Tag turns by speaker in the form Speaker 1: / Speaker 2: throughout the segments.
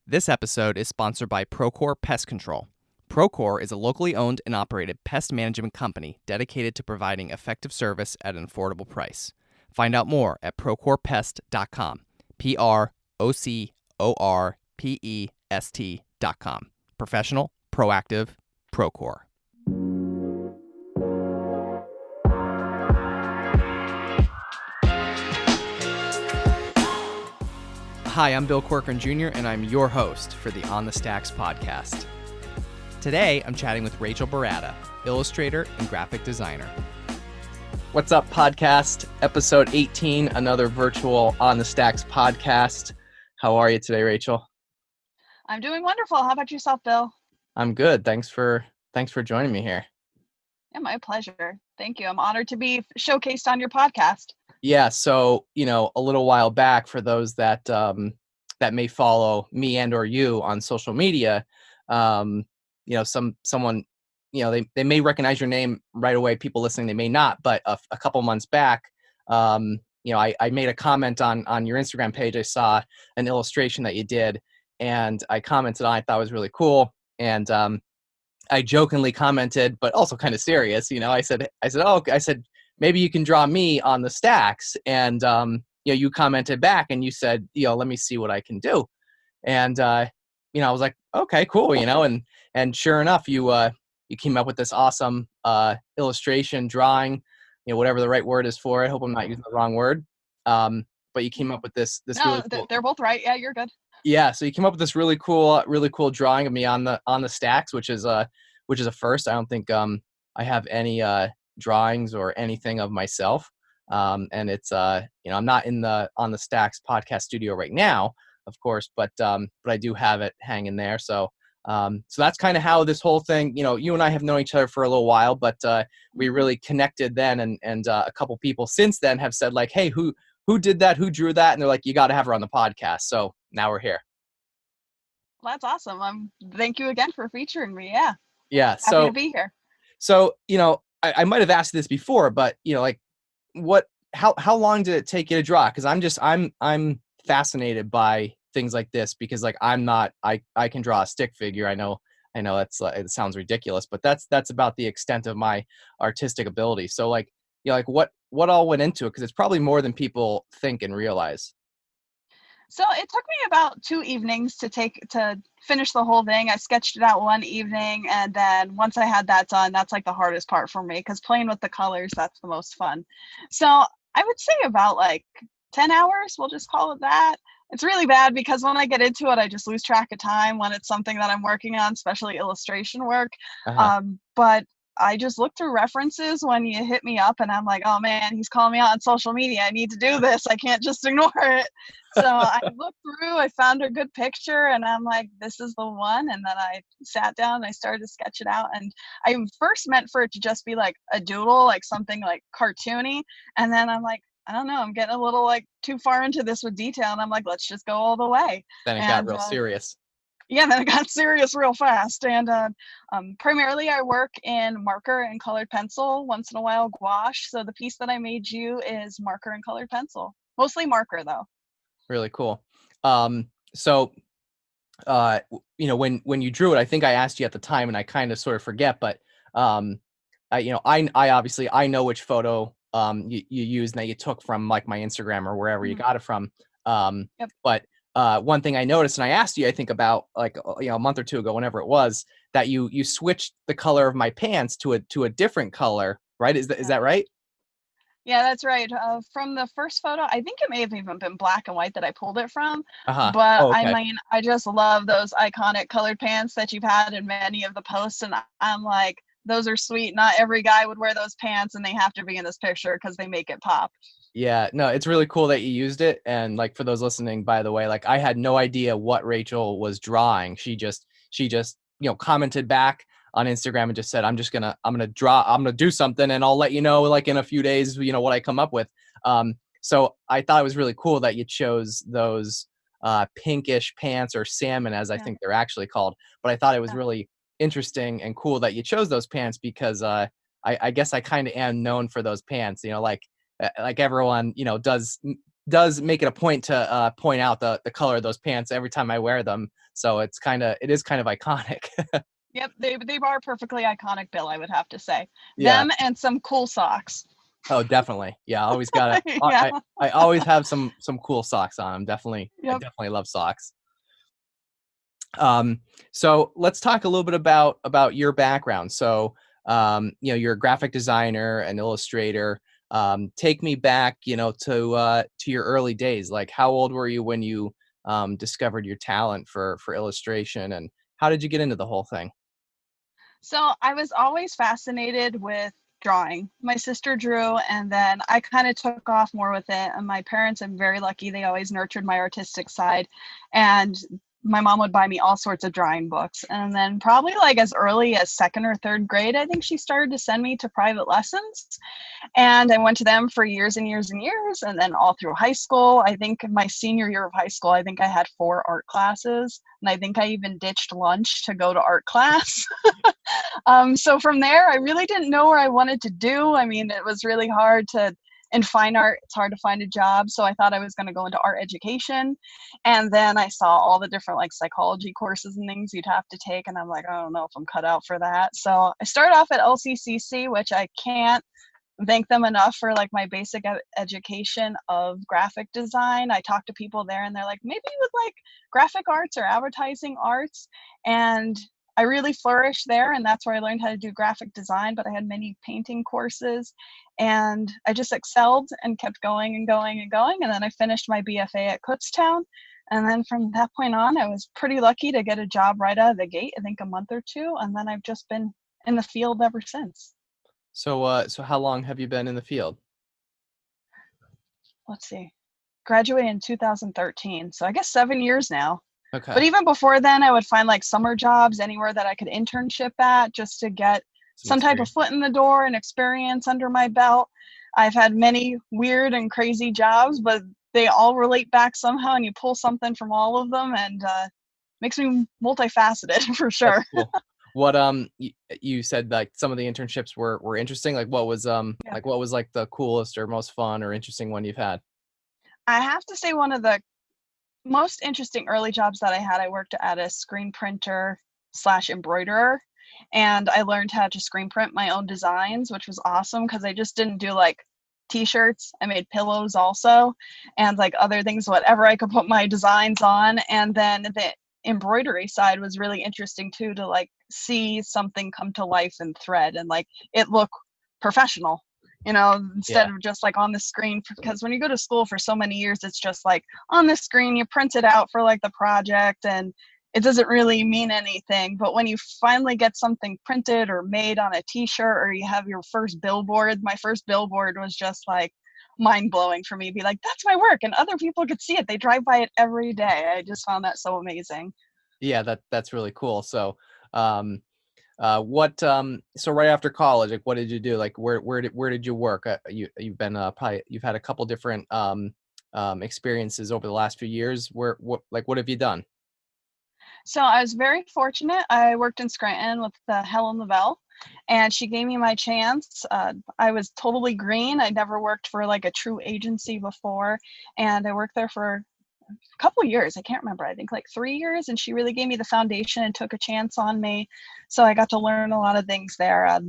Speaker 1: This episode is sponsored by Procore Pest Control. Procore is a locally owned and operated pest management company dedicated to providing effective service at an affordable price. Find out more at procorepest.com. PROCORPEST.com. Professional, proactive, Procore. Hi, I'm Bill Corcoran Jr., and I'm your host for the On the Stacks podcast. Today, I'm chatting with Rachael Baratta, illustrator and graphic designer. What's up, podcast? Episode 18, another virtual On the Stacks podcast. How are you today, Rachael?
Speaker 2: I'm doing wonderful. How about yourself, Bill?
Speaker 1: I'm good. Thanks for joining me here.
Speaker 2: Yeah, my pleasure. Thank you. I'm honored to be showcased on your podcast.
Speaker 1: Yeah, so, a little while back, for those that that may follow me and or you on social media, someone, they may recognize your name right away. People listening, they may not, but a couple months back, I made a comment on your Instagram page. I saw an illustration that you did, and I commented on it. I thought it was really cool. And I jokingly commented, but also kind of serious, I said, maybe you can draw me on the stacks. And, you commented back and you said, let me see what I can do. And, I was like, okay, cool. And sure enough, you came up with this awesome, illustration drawing, whatever the right word is for it. I hope I'm not using the wrong word. But you came up with this
Speaker 2: No,
Speaker 1: really cool.
Speaker 2: They're both right. Yeah, you're good.
Speaker 1: Yeah. So you came up with this really cool drawing of me on the stacks, which is a first. I don't think, I have any, drawings or anything of myself, and it's I'm not on the Stacks podcast studio right now, of course, but I do have it hanging there. So that's kind of how this whole thing, you and I have known each other for a little while, but we really connected then, and a couple people since then have said, like, hey, who did that, who drew that, and they're like, you got to have her on the podcast. So now we're here.
Speaker 2: Well, that's awesome. Thank you again for featuring me.
Speaker 1: Yeah,
Speaker 2: happy to be here.
Speaker 1: So, I might have asked this before, but how long did it take you to draw? Because I'm fascinated by things like this, because I can draw a stick figure. I know that's it sounds ridiculous, but that's about the extent of my artistic ability. So what all went into it? Because it's probably more than people think and realize.
Speaker 2: So it took me about 2 evenings to finish the whole thing. I sketched it out one evening, and then once I had that done, that's like the hardest part for me, because playing with the colors, that's the most fun. So I would say about 10 hours, we'll just call it that. It's really bad because when I get into it, I just lose track of time when it's something that I'm working on, especially illustration work. But I just look through references when you hit me up, and I'm like, oh man, he's calling me out on social media. I need to do this. I can't just ignore it. So I looked through, I found a good picture, and I'm like, this is the one. And then I sat down and I started to sketch it out. And I first meant for it to just be like a doodle, like something like cartoony. And then I'm like, I don't know, I'm getting a little too far into this with detail. And I'm like, let's just go all the way.
Speaker 1: Then it got real serious.
Speaker 2: Yeah, then it got serious real fast. And primarily I work in marker and colored pencil, once in a while gouache. So the piece that I made you is marker and colored pencil. Mostly marker, though.
Speaker 1: Really cool. So when you drew it, I think I asked you at the time, and I kind of sort of forget, but I obviously I know which photo you used and that you took from my Instagram or wherever you got it from.
Speaker 2: Yep.
Speaker 1: But one thing I noticed, and I asked you, I think about a month or two ago, whenever it was, that you switched the color of my pants to a different color, right? Is that right?
Speaker 2: Yeah, that's right. From the first photo, I think it may have even been black and white that I pulled it from.
Speaker 1: Uh-huh.
Speaker 2: But
Speaker 1: Oh, okay.
Speaker 2: I mean, I just love those iconic colored pants that you've had in many of the posts. And I'm like, those are sweet. Not every guy would wear those pants, and they have to be in this picture because they make it pop.
Speaker 1: Yeah, no, it's really cool that you used it. And for those listening, by the way, I had no idea what Rachael was drawing. She just commented back on Instagram and just said, I'm gonna do something, and I'll let you know in a few days, what I come up with. So I thought it was really cool that you chose those pinkish pants, or salmon, as I think they're actually called. But I thought it was really interesting and cool that you chose those pants, because I guess I kind of am known for those pants, like everyone, does does make it a point to point out the color of those pants every time I wear them. So it is kind of iconic.
Speaker 2: Yep, they are perfectly iconic, Bill, I would have to say.
Speaker 1: Yeah.
Speaker 2: Them and some cool socks.
Speaker 1: Oh, definitely. Yeah. I always gotta,
Speaker 2: Yeah.
Speaker 1: I always have some cool socks on. I
Speaker 2: Yep.
Speaker 1: definitely love socks. So let's talk a little bit about your background. So, you're a graphic designer, an illustrator. Take me back, to your early days. Like, how old were you when you discovered your talent for illustration, and how did you get into the whole thing?
Speaker 2: So I was always fascinated with drawing. My sister drew, and then I kind of took off more with it. And my parents, I'm very lucky, they always nurtured my artistic side. And my mom would buy me all sorts of drawing books. And then, probably like as early as second or third grade, I think she started to send me to private lessons. And I went to them for years and years and years. And then all through high school, I think my senior year of high school, I think I had 4 art classes. And I think I even ditched lunch to go to art class. So from there, I really didn't know where I wanted to do. I mean, it was really hard in fine art, it's hard to find a job. So I thought I was going to go into art education. And then I saw all the different like psychology courses and things you'd have to take. And I'm like, I don't know if I'm cut out for that. So I started off at LCCC, which I can't thank them enough for like my basic education of graphic design. I talked to people there and they're like, maybe you would like graphic arts or advertising arts. And I really flourished there, and that's where I learned how to do graphic design, but I had many painting courses, and I just excelled and kept going and going and going. And then I finished my BFA at Kutztown. And then from that point on, I was pretty lucky to get a job right out of the gate, I think a month or two. And then I've just been in the field ever since.
Speaker 1: So how long have you been in the field?
Speaker 2: Let's see, graduated in 2013. So I guess 7 years now.
Speaker 1: Okay.
Speaker 2: But even before then, I would find like summer jobs anywhere that I could internship at just to get some type of foot in the door and experience under my belt. I've had many weird and crazy jobs, but they all relate back somehow, and you pull something from all of them, and makes me multifaceted for sure.
Speaker 1: That's cool. What you said like some of the internships were interesting. Like what was
Speaker 2: Yeah.
Speaker 1: like what was like the coolest or most fun or interesting one you've had?
Speaker 2: I have to say one of the most interesting early jobs that I had, I worked at a screen printer slash embroiderer, and I learned how to screen print my own designs, which was awesome because I just didn't do like t-shirts. I made pillows also, and like other things, whatever I could put my designs on. And then the embroidery side was really interesting too, to like see something come to life in thread and like it look professional, instead of just like on the screen. Because when you go to school for so many years, it's just like on the screen, you print it out for like the project and it doesn't really mean anything. But when you finally get something printed or made on a t-shirt, or you have your first billboard, my first billboard was just like mind blowing for me. Be like, that's my work, and other people could see it. They drive by it every day. I just found that so amazing.
Speaker 1: Yeah, that's really cool. So, so right after college, like what did you do? Like where did you work? You've been probably you've had a couple different experiences over the last few years. What have you done?
Speaker 2: So I was very fortunate. I worked in Scranton with Helen Lavelle, and she gave me my chance. I was totally green. I never worked for like a true agency before, and I worked there for a couple of years. I can't remember. I think like 3 years, and she really gave me the foundation and took a chance on me. So I got to learn a lot of things there.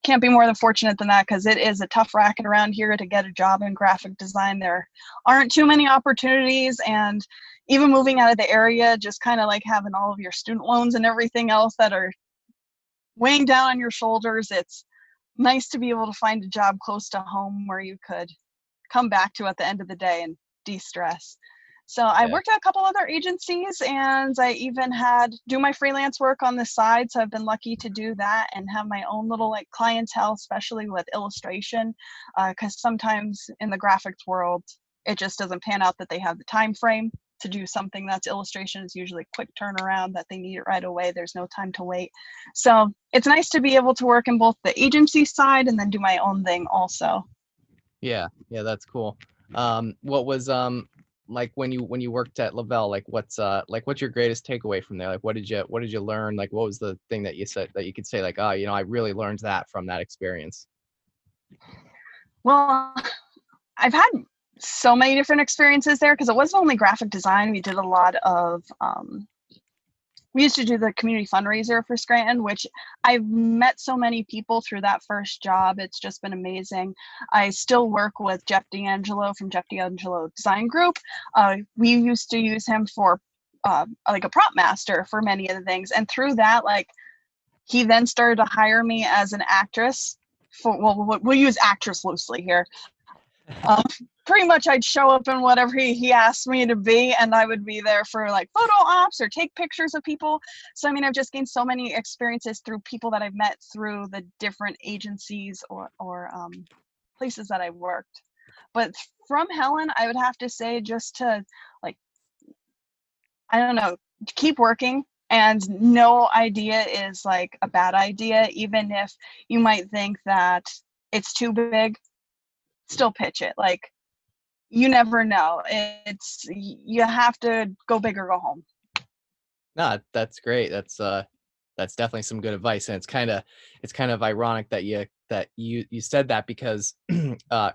Speaker 2: Can't be more than fortunate than that, because it is a tough racket around here to get a job in graphic design. There aren't too many opportunities, and even moving out of the area, just kind of like having all of your student loans and everything else that are weighing down on your shoulders, it's nice to be able to find a job close to home where you could come back to at the end of the day and de-stress. So I
Speaker 1: Yeah.
Speaker 2: worked at a couple other agencies, and I even had do my freelance work on the side. So I've been lucky to do that and have my own little like clientele, especially with illustration, because sometimes in the graphics world, it just doesn't pan out that they have the time frame to do something that's illustration. Is usually quick turnaround, that they need it right away. There's no time to wait. So it's nice to be able to work in both the agency side and then do my own thing also.
Speaker 1: Yeah, that's cool. What was like when you worked at Lavelle, like what's your greatest takeaway from there? Like what did you learn? Like what was the thing that you said that you could say like, oh, I really learned that from that experience?
Speaker 2: Well, I've had so many different experiences there, because it wasn't only graphic design. We did a lot of we used to do the community fundraiser for Scranton, which I've met so many people through that first job. It's just been amazing. I still work with Jeff D'Angelo from Jeff D'Angelo Design Group. We used to use him for like a prop master for many of the things. And through that, like, he then started to hire me as an actress for, well, we'll use actress loosely here. Pretty much I'd show up in whatever he asked me to be, and I would be there for like photo ops or take pictures of people. So I mean, I've just gained so many experiences through people that I've met through the different agencies or places that I've worked. But from Helen, I would have to say, just to, like, I don't know, keep working. And no idea is like a bad idea, even if you might think that it's too big, still pitch it. Like, you never know. It's, you have to go big or go home.
Speaker 1: No, that's great. That's definitely some good advice, and it's kind of ironic that you said that, because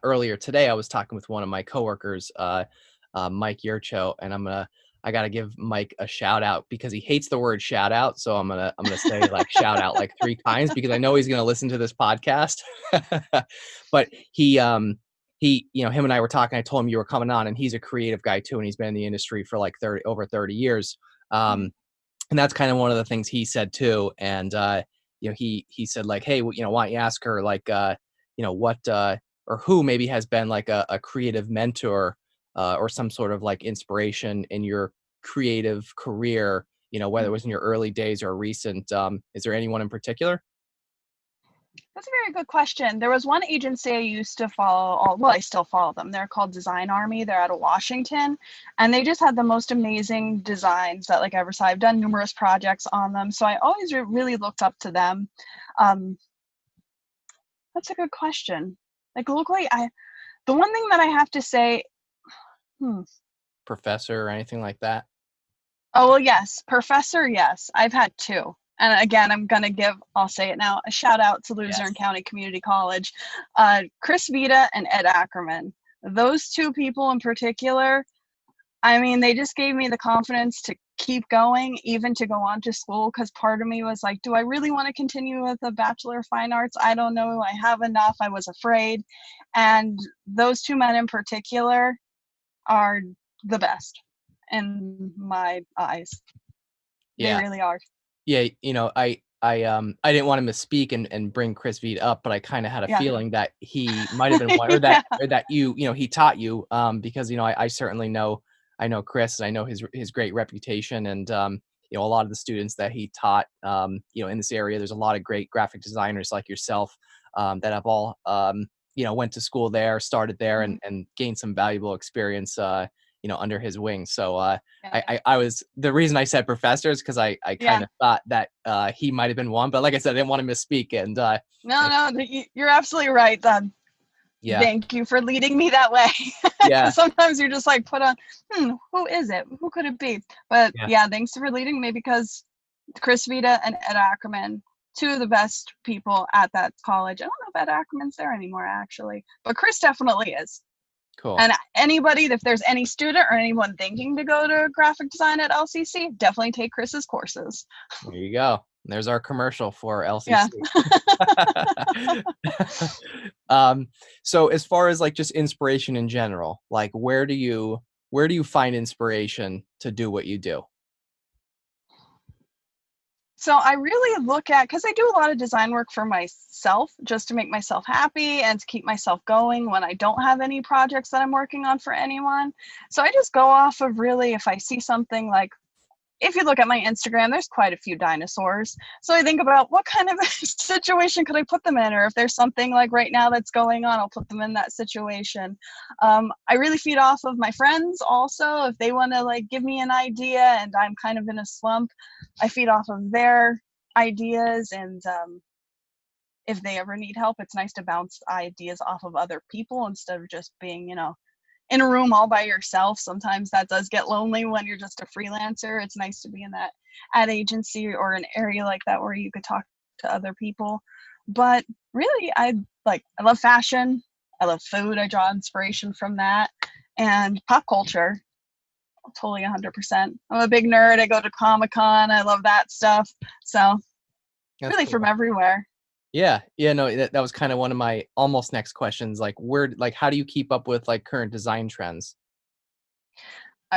Speaker 1: earlier today I was talking with one of my coworkers, Mike Yurcho, and I gotta give Mike a shout out, because he hates the word shout out. So I'm gonna say like shout out like 3 times, because I know he's gonna listen to this podcast. But him and I were talking. I told him you were coming on, and he's a creative guy too, and he's been in the industry for like over 30 years. And that's kind of one of the things he said too. And he said like, hey, why don't you ask her, like, what or who maybe has been like a creative mentor or some sort of like inspiration in your creative career, whether it was in your early days or recent. Is there anyone in particular?
Speaker 2: That's a very good question. There was one agency I used to follow. Well, I still follow them. They're called Design Army. They're out of Washington, and they just had the most amazing designs that like I ever saw. I've done numerous projects on them, so I always really looked up to them. That's a good question. Like, locally, the one thing that I have to say,
Speaker 1: Professor or anything like that?
Speaker 2: Oh, well, yes. Professor, yes. I've had 2. And again, I'm going to give, I'll say it now, a shout out to Luzerne County Community College. Chris Vita and Ed Ackerman. Those 2 people in particular, I mean, they just gave me the confidence to keep going, even to go on to school, because part of me was like, do I really want to continue with a Bachelor of Fine Arts? I don't know. I have enough. I was afraid. And those 2 men in particular are the best in my eyes. They really are.
Speaker 1: Yeah, I didn't want to misspeak and bring Chris Vita up, but I kind of had a feeling that he might have been one, or that he taught you, because I certainly know, I know Chris, and I know his great reputation, and a lot of the students that he taught, in this area. There's a lot of great graphic designers like yourself that have all went to school there, started there, and gained some valuable experience under his wing. So I was, the reason I said professor is because I kind of thought that he might have been one, but like I said, I didn't want to misspeak. And
Speaker 2: no, you're absolutely right. Thank you for leading me that way. Sometimes you're just like put on, who is it? Who could it be? But thanks for leading me, because Chris Vita and Ed Ackerman, 2 of the best people at that college. I don't know if Ed Ackerman's there anymore, actually, but Chris definitely is.
Speaker 1: Cool.
Speaker 2: And anybody, if there's any student or anyone thinking to go to graphic design at LCC, definitely take Chris's courses.
Speaker 1: There you go. There's our commercial for LCC. So as far as like just inspiration in general, like where do you find inspiration to do what you do?
Speaker 2: So I really look at, because I do a lot of design work for myself, just to make myself happy and to keep myself going when I don't have any projects that I'm working on for anyone. So I just go off of, really, if I see something, like, if you look at my Instagram, there's quite a few dinosaurs. So I think about what kind of situation could I put them in, or if there's something like right now that's going on, I'll put them in that situation. I really feed off of my friends also. If they want to like give me an idea and I'm kind of in a slump, I feed off of their ideas. And if they ever need help, it's nice to bounce ideas off of other people instead of just being, in a room all by yourself. Sometimes that does get lonely when you're just a freelancer. It's nice to be in that ad agency or an area like that where you could talk to other people. But really, I love fashion. I love food. I draw inspiration from that. and pop culture. Totally 100%. I'm a big nerd. I go to Comic-Con. I love that stuff. So
Speaker 1: That's
Speaker 2: really from
Speaker 1: cool.
Speaker 2: everywhere.
Speaker 1: Yeah, yeah, no, that was kind of one of my almost next questions. Like, like, how do you keep up with like current design trends?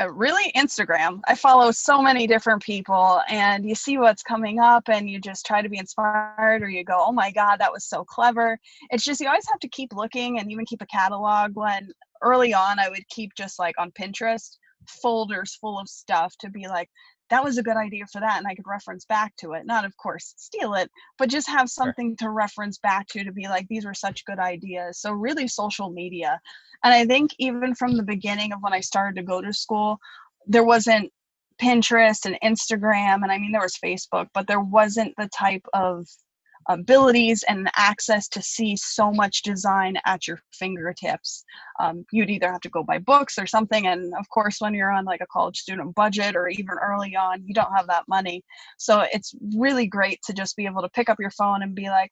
Speaker 2: Really Instagram. I follow so many different people, and you see what's coming up and you just try to be inspired, or you go, oh my God, that was so clever. It's just, you always have to keep looking and even keep a catalog. When early on, I would keep just like on Pinterest folders full of stuff to be like, that was a good idea for that. And I could reference back to it. Not, of course, steal it, but just have
Speaker 1: Sure.
Speaker 2: something to reference back to be like, these were such good ideas. So really social media. And I think even from the beginning of when I started to go to school, there wasn't Pinterest and Instagram, and I mean, there was Facebook, but there wasn't the type of abilities and access to see so much design at your fingertips. You'd either have to go buy books or something, and of course, when you're on like a college student budget or even early on, you don't have that money. So it's really great to just be able to pick up your phone and be like,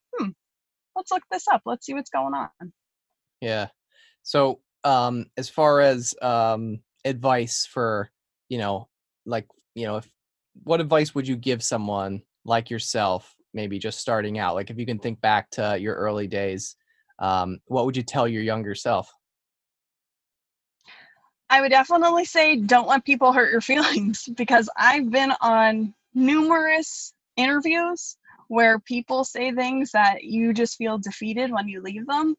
Speaker 2: let's look this up. Let's see what's going on.
Speaker 1: Yeah. So, as far as advice for, you know, like, if what advice would you give someone like yourself, maybe just starting out? Like, if you can think back to your early days, what would you tell your younger self?
Speaker 2: I would definitely say don't let people hurt your feelings because I've been on numerous interviews where people say things that you just feel defeated when you leave them.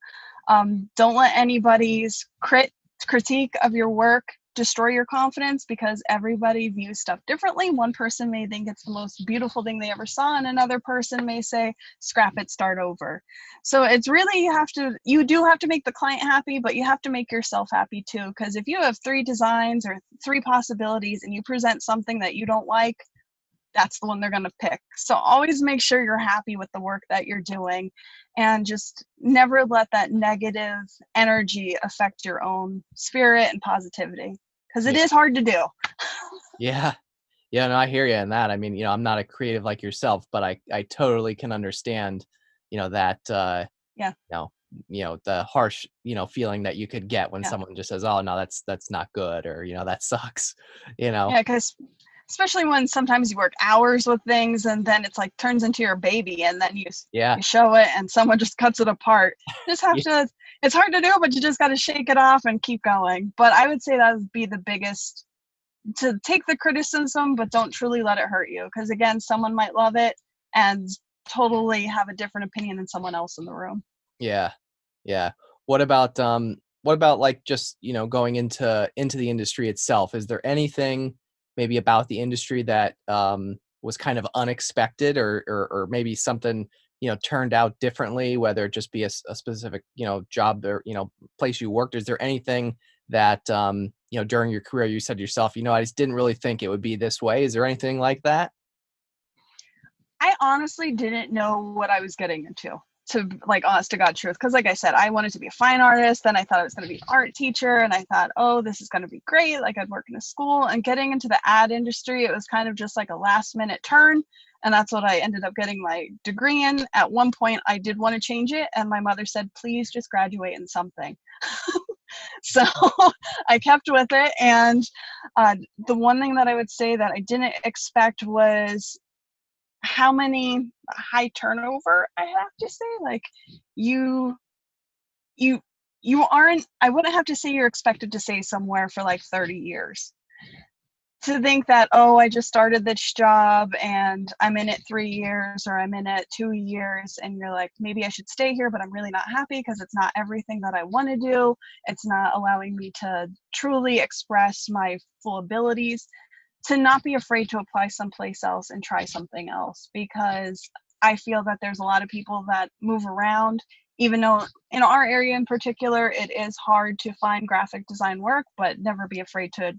Speaker 2: Don't let anybody's critique of your work destroy your confidence because everybody views stuff differently. One person may think it's the most beautiful thing they ever saw, and another person may say, scrap it, start over. So it's really, you do have to make the client happy, but you have to make yourself happy too. Because if you have 3 designs or 3 possibilities and you present something that you don't like, that's the one they're going to pick. So always make sure you're happy with the work that you're doing, and just never let that negative energy affect your own spirit and positivity, because it
Speaker 1: Yeah.
Speaker 2: is hard to do.
Speaker 1: Yeah. Yeah, no, I hear you in that. I mean, I'm not a creative like yourself, but I totally can understand, that
Speaker 2: Yeah.
Speaker 1: you know, the harsh, feeling that you could get when
Speaker 2: Yeah.
Speaker 1: someone just says, "Oh, no, that's not good," or, that sucks, you know.
Speaker 2: Yeah, because especially when sometimes you work hours with things and then it's like turns into your baby, and then
Speaker 1: Yeah.
Speaker 2: you show it and someone just cuts it apart. You just have
Speaker 1: Yeah.
Speaker 2: to, it's hard to do, but you just got to shake it off and keep going. But I would say that would be the biggest, to take the criticism, but don't truly let it hurt you. Because again, someone might love it and totally have a different opinion than someone else in the room.
Speaker 1: Yeah. Yeah. What about like just, going into the industry itself? Is there anything maybe about the industry that was kind of unexpected, or maybe something, turned out differently, whether it just be a specific, job or, place you worked? Is there anything that during your career you said to yourself, I just didn't really think it would be this way? Is there anything like that?
Speaker 2: I honestly didn't know what I was getting into, to like honest to God truth. Because like I said, I wanted to be a fine artist. Then I thought I was going to be an art teacher, and I thought, oh, this is going to be great. Like I'd work in a school, and getting into the ad industry, it was kind of just like a last minute turn. And that's what I ended up getting my degree in. At one point, I did want to change it, and my mother said, please just graduate in something. So I kept with it. And the one thing that I would say that I didn't expect was how many high turnover, I have to say. Like you you you aren't, I wouldn't have to say you're expected to stay somewhere for like 30 years. To think that, oh, I just started this job and I'm in it 3 years or I'm in it 2 years, and you're like, maybe I should stay here, but I'm really not happy because it's not everything that I want to do. It's not allowing me to truly express my full abilities. To not be afraid to apply someplace else and try something else, because I feel that there's a lot of people that move around, even though in our area in particular, it is hard to find graphic design work, but never be afraid to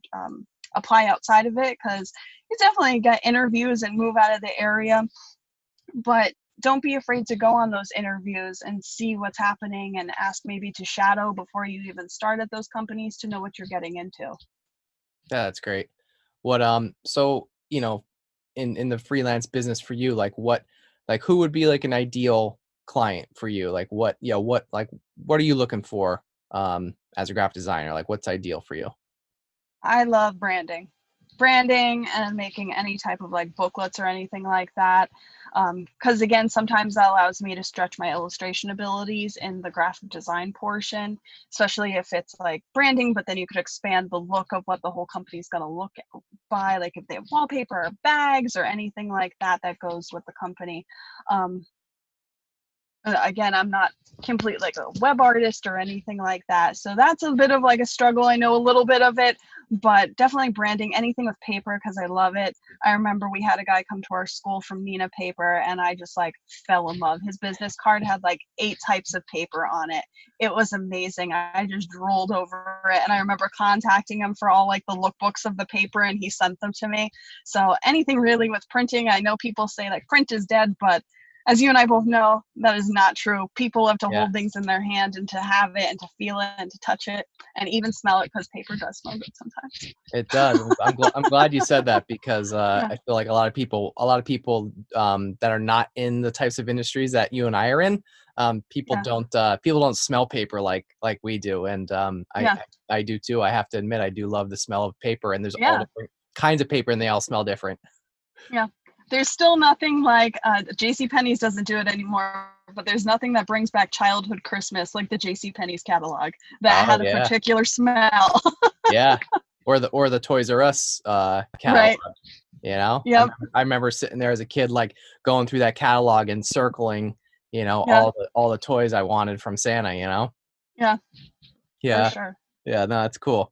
Speaker 2: apply outside of it, because you definitely get interviews and move out of the area, but don't be afraid to go on those interviews and see what's happening and ask maybe to shadow before you even start at those companies to know what you're getting into.
Speaker 1: Yeah, that's great. So, in the freelance business for you, like who would be like an ideal client for you? Like what are you looking for? as a graphic designer? Like, what's ideal for you?
Speaker 2: I love branding and making any type of like booklets or anything like that. Because again, sometimes that allows me to stretch my illustration abilities in the graphic design portion, especially if it's like branding, but then you could expand the look of what the whole company's going to look by, like if they have wallpaper or bags or anything like that that goes with the company. Again, I'm not complete like a web artist or anything like that, so that's a bit of like a struggle. I know a little bit of it, but definitely branding anything with paper because I love it. I remember we had a guy come to our school from Nina Paper, and I just like fell in love. His business card had like 8 types of paper on it. It was amazing. I just drooled over it, and I remember contacting him for all like the lookbooks of the paper, and he sent them to me. So anything really with printing, I know people say like print is dead, but as you and I both know, that is not true. People have to hold things in their hand and to have it and to feel it and to touch it and even smell it, because paper does smell good sometimes.
Speaker 1: It does. I'm glad you said that, because I feel like a lot of people that are not in the types of industries that you and I are in, people don't smell paper like we do, and I do too. I have to admit, I do love the smell of paper, and there's all different kinds of paper, and they all smell different.
Speaker 2: Yeah. There's still nothing like JCPenney's doesn't do it anymore, but there's nothing that brings back childhood Christmas like the JCPenney's catalog that had a particular smell.
Speaker 1: Yeah. Or the Toys R Us catalog.
Speaker 2: Right.
Speaker 1: You know?
Speaker 2: Yep.
Speaker 1: I remember sitting there as a kid, like going through that catalog and circling, all the toys I wanted from Santa,
Speaker 2: Yeah.
Speaker 1: Yeah.
Speaker 2: For sure.
Speaker 1: Yeah, no, that's cool.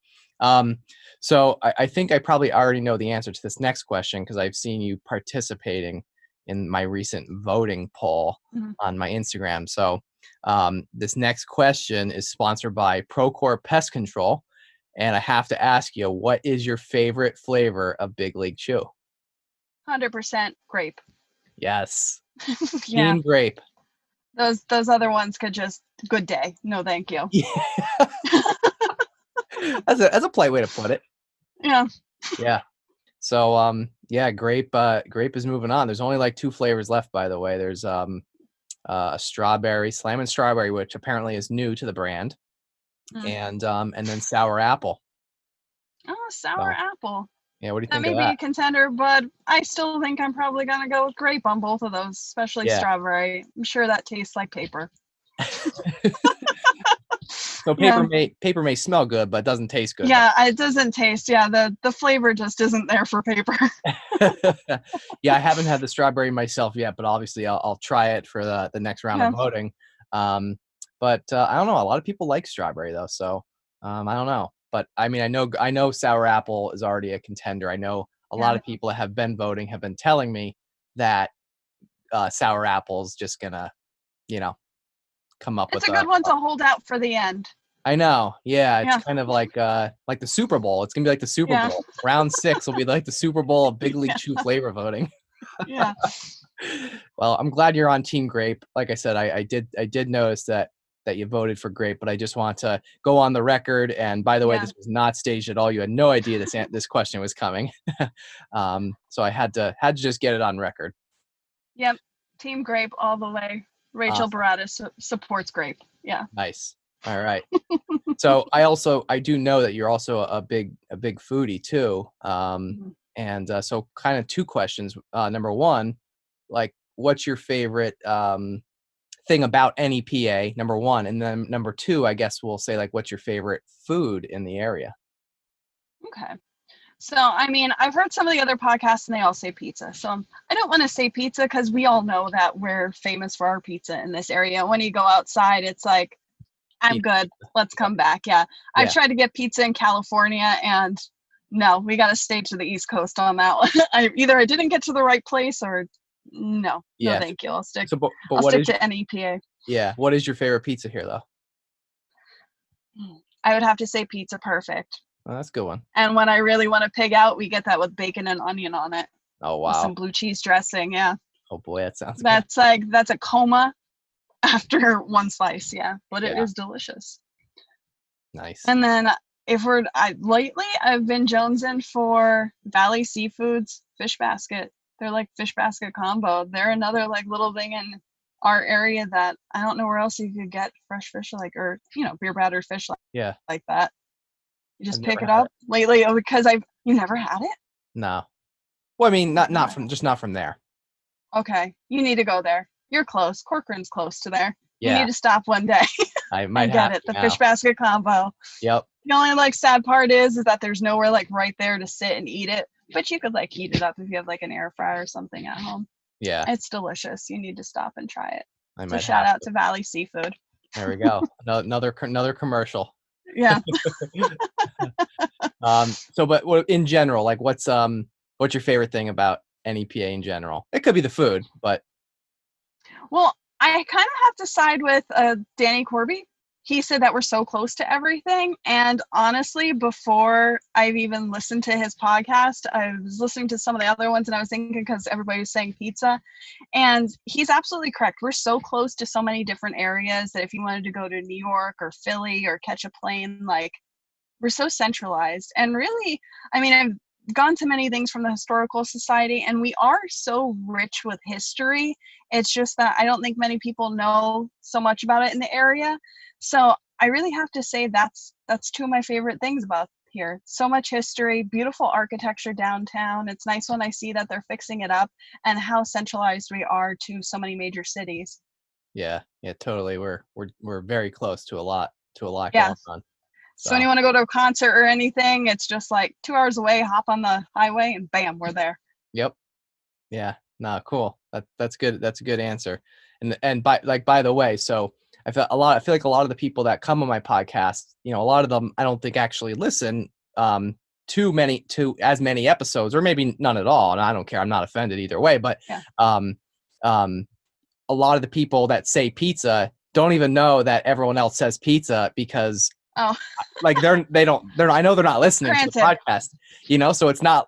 Speaker 1: So I think I probably already know the answer to this next question, because I've seen you participating in my recent voting poll on my Instagram. So this next question is sponsored by Procore Pest Control. And I have to ask you, what is your favorite flavor of Big League Chew?
Speaker 2: 100% grape.
Speaker 1: Yes. Team grape.
Speaker 2: Those other ones could just good day. No, thank you.
Speaker 1: Yeah. That's a polite way to put it.
Speaker 2: Yeah.
Speaker 1: Yeah. So grape is moving on. There's only like 2 flavors left, by the way. There's a strawberry, Slam and Strawberry, which apparently is new to the brand, and then sour apple.
Speaker 2: Oh, sour apple.
Speaker 1: Yeah, what do you think of that?
Speaker 2: That may be a contender, but I still think I'm probably gonna go with grape on both of those, especially strawberry. I'm sure that tastes like paper.
Speaker 1: So paper may smell good, but it doesn't taste good.
Speaker 2: Yeah, it doesn't taste. Yeah, the flavor just isn't there for paper.
Speaker 1: Yeah, I haven't had the strawberry myself yet, but obviously I'll try it for the next round of voting. But I don't know. A lot of people like strawberry though, so I don't know. But I mean, I know sour apple is already a contender. I know a lot of people that have been voting have been telling me that sour apple's just gonna, come up with.
Speaker 2: It's a good one to hold out for the end.
Speaker 1: I know. Yeah, it's kind of like the Super Bowl. It's gonna be like the Super Bowl. Round 6 will be like the Super Bowl of Big League Chew flavor voting.
Speaker 2: Yeah.
Speaker 1: Well, I'm glad you're on Team Grape. Like I said, I did notice that you voted for Grape, but I just want to go on the record. And by the way, this was not staged at all. You had no idea this question was coming. So I had to just get it on record.
Speaker 2: Yep. Team Grape all the way. Rachael Baratta supports Grape. Yeah.
Speaker 1: Nice. All right. So I do know that you're also a big foodie too. And so kind of 2 questions. Number 1, like, what's your favorite thing about NEPA? Number 1, and then number 2, I guess we'll say, like, what's your favorite food in the area?
Speaker 2: Okay. So, I mean, I've heard some of the other podcasts and they all say pizza. So I don't want to say pizza because we all know that we're famous for our pizza in this area. When you go outside, it's like, I'm good. Let's come back. Yeah. I've tried to get pizza in California and no, we got to stay to the East Coast on that one. Either I didn't get to the right place or no, thank you. I'll stick, I'll stick to NEPA.
Speaker 1: Yeah. What is your favorite pizza here though?
Speaker 2: I would have to say Pizza Perfect.
Speaker 1: Oh, that's a good one.
Speaker 2: And when I really want to pig out, we get that with bacon and onion on it.
Speaker 1: Oh, wow.
Speaker 2: With some blue cheese dressing. Yeah.
Speaker 1: Oh boy, that sounds
Speaker 2: good. That's a coma after one slice. Yeah. But it is delicious.
Speaker 1: Nice.
Speaker 2: And then lately I've been jonesing for Valley Seafood's fish basket. They're like fish basket combo. They're another like little thing in our area that I don't know where else you could get fresh fish like, or beer battered fish
Speaker 1: Yeah.
Speaker 2: like that. You
Speaker 1: I've
Speaker 2: just
Speaker 1: never
Speaker 2: pick it
Speaker 1: had
Speaker 2: up
Speaker 1: it.
Speaker 2: lately because you never had it.
Speaker 1: No. Well, I mean,
Speaker 2: Never
Speaker 1: not
Speaker 2: had
Speaker 1: from just not from there.
Speaker 2: Okay, you need to go there. You're close. Corcoran's close to there. You
Speaker 1: Yeah,
Speaker 2: need to stop one day
Speaker 1: I might
Speaker 2: and get
Speaker 1: have
Speaker 2: it.
Speaker 1: to
Speaker 2: The fish
Speaker 1: now.
Speaker 2: basket combo.
Speaker 1: Yep.
Speaker 2: The only like sad part is that there's nowhere like right there to sit and eat it. But you could like heat it up if you have like an air fryer or something at home.
Speaker 1: Yeah,
Speaker 2: It's delicious. You need to stop and try it.
Speaker 1: I
Speaker 2: So
Speaker 1: might
Speaker 2: shout
Speaker 1: have
Speaker 2: out
Speaker 1: to.
Speaker 2: to Valley Seafood.
Speaker 1: There we go. Another commercial.
Speaker 2: Yeah.
Speaker 1: So, but in general, like, what's your favorite thing about NEPA in general? It could be the food, but
Speaker 2: Well, I kind of have to side with Danny Corby. He said that we're so close to everything. And honestly, before I've even listened to his podcast, I was listening to some of the other ones and I was thinking, because everybody was saying pizza. And he's absolutely correct. We're so close to so many different areas that if you wanted to go to New York or Philly or catch a plane, like, we're so centralized. And really, I mean, I've gone to many things from the Historical Society, and we are so rich with history. It's just that I don't think many people know so much about it in the area. So I really have to say that's two of my favorite things about here. So much history, beautiful architecture downtown. It's nice when I see that they're fixing it up, and how centralized we are to so many major cities.
Speaker 1: yeah, totally. We're very close to a lot
Speaker 2: Yeah.
Speaker 1: going on.
Speaker 2: So when you want to go to a concert or anything, it's just like 2 hours away, hop on the highway and bam, we're there.
Speaker 1: Yep. Yeah. No, cool. That's good. That's a good answer. And by the way, so I feel like a lot of the people that come on my podcast, a lot of them I don't think actually listen to as many episodes, or maybe none at all. And I don't care. I'm not offended either way. But
Speaker 2: Yeah.
Speaker 1: A lot of the people that say pizza don't even know that everyone else says pizza, because like they're not, I know they're not listening to the podcast, so it's not,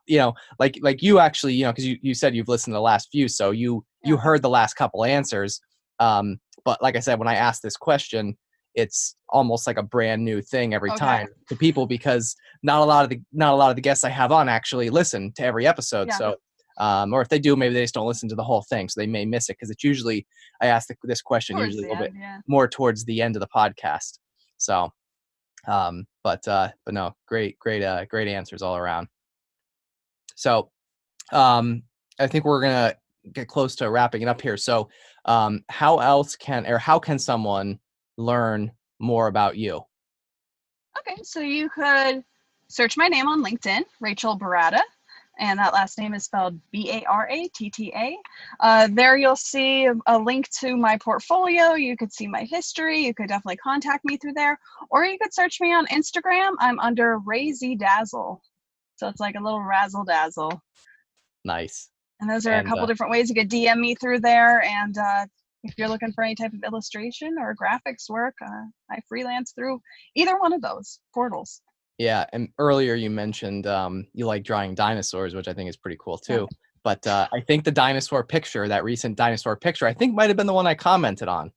Speaker 1: like you actually, because you said you've listened to the last few, so you heard the last couple answers. But like I said, when I ask this question, it's almost like a brand new thing every time to people, because not a lot of the guests I have on actually listen to every episode.
Speaker 2: Yeah.
Speaker 1: So or if they do, maybe they just don't listen to the whole thing, so they may miss it, because it's usually, I ask this question usually a little bit more towards the end of the podcast. So but no, great answers all around. So I think we're gonna get close to wrapping it up here. So how can someone learn more about you?
Speaker 2: Okay, so you could search my name on LinkedIn, Rachael Baratta, and that last name is spelled Baratta. There you'll see a link to my portfolio. You could see my history. You could definitely contact me through there, or you could search me on Instagram. I'm under Razy Dazzle, so it's like a little razzle dazzle.
Speaker 1: Nice.
Speaker 2: And those are a couple different ways you could DM me through there. And if you're looking for any type of illustration or graphics work, I freelance through either one of those portals.
Speaker 1: Yeah, and earlier you mentioned you like drawing dinosaurs, which I think is pretty cool too. Yeah. But I think that recent dinosaur picture, I think might have been the one I commented on.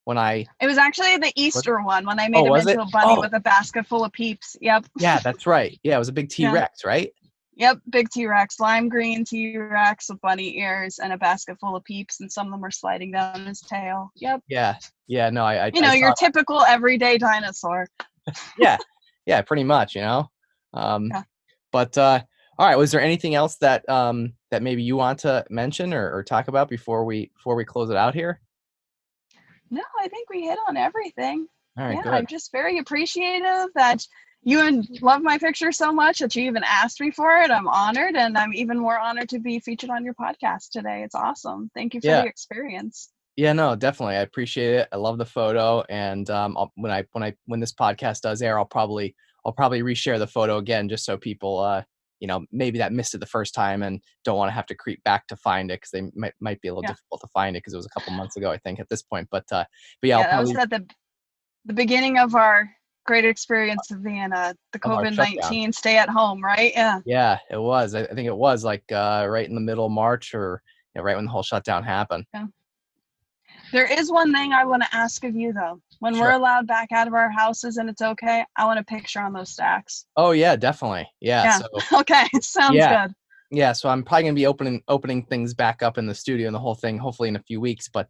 Speaker 2: It was actually the Easter one when I made him into a bunny with a basket full of peeps. Yep.
Speaker 1: Yeah, that's right. Yeah, it was a big T-Rex, right?
Speaker 2: Yep, big T-Rex, lime green T-Rex with bunny ears and a basket full of peeps, and some of them were sliding down his tail. Yep.
Speaker 1: Yeah. No, I
Speaker 2: your typical everyday dinosaur.
Speaker 1: Yeah, pretty much, Yeah. But all right, was there anything else that that maybe you want to mention or talk about before we close it out here?
Speaker 2: No, I think we hit on everything.
Speaker 1: All right, good.
Speaker 2: I'm just very appreciative that you love my picture so much that you even asked me for it. I'm honored, and I'm even more honored to be featured on your podcast today. It's awesome. Thank you for the experience. Yeah,
Speaker 1: no, definitely. I appreciate it. I love the photo, and when this podcast does air, I'll probably reshare the photo again, just so people maybe that missed it the first time and don't want to have to creep back to find it, because they might be a little difficult to find it, because it was a couple months ago, I think, at this point. But yeah,
Speaker 2: that was at the beginning of our great experience of being the COVID-19 stay at home, right?
Speaker 1: Yeah, it was. I think it was like right in the middle of March, or right when the whole shutdown happened.
Speaker 2: Yeah. There is one thing I want to ask of you, though. When we're allowed back out of our houses and it's okay, I want a picture on those stacks.
Speaker 1: Oh yeah, definitely. Yeah. So,
Speaker 2: okay, sounds good.
Speaker 1: Yeah, so I'm probably gonna be opening things back up in the studio and the whole thing, hopefully in a few weeks. But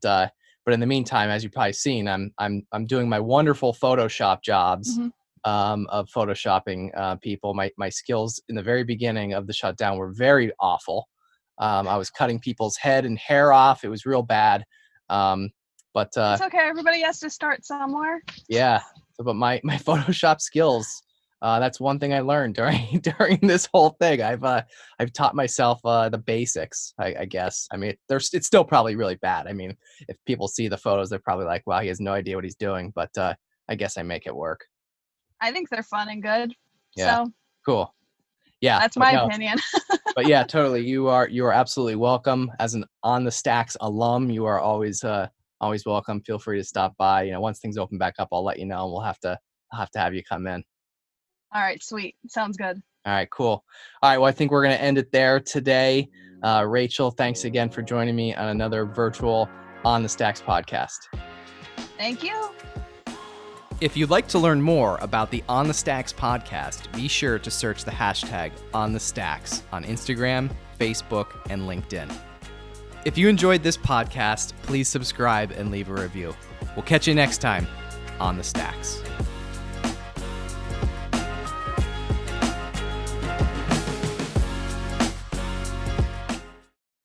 Speaker 1: in the meantime, as you've probably seen, I'm doing my wonderful Photoshop jobs
Speaker 2: Hmm.
Speaker 1: of photoshopping people. My skills in the very beginning of the shutdown were very awful. I was cutting people's head and hair off. It was real bad. Um, but
Speaker 2: It's okay. Everybody has to start somewhere.
Speaker 1: yeah, so, but my Photoshop skills. That's one thing I learned during this whole thing. I've taught myself the basics, I guess. I mean, it's still probably really bad. I mean, if people see the photos, they're probably like, "Wow, he has no idea what he's doing." But I guess I make it work.
Speaker 2: I think they're fun and good.
Speaker 1: Yeah,
Speaker 2: So
Speaker 1: cool. Yeah,
Speaker 2: that's
Speaker 1: but
Speaker 2: my
Speaker 1: no,
Speaker 2: opinion.
Speaker 1: but yeah, totally. You are absolutely welcome. As an On the Stacks alum, you are always welcome. Feel free to stop by. Once things open back up, I'll let you know. And I'll have to have you come in.
Speaker 2: All right, sweet. Sounds good.
Speaker 1: All right, cool. All right, well, I think we're going to end it there today. Rachael, thanks again for joining me on another virtual On the Stacks podcast.
Speaker 2: Thank you.
Speaker 1: If you'd like to learn more about the On the Stacks podcast, be sure to search the hashtag On the Stacks on Instagram, Facebook, and LinkedIn. If you enjoyed this podcast, please subscribe and leave a review. We'll catch you next time on the Stacks.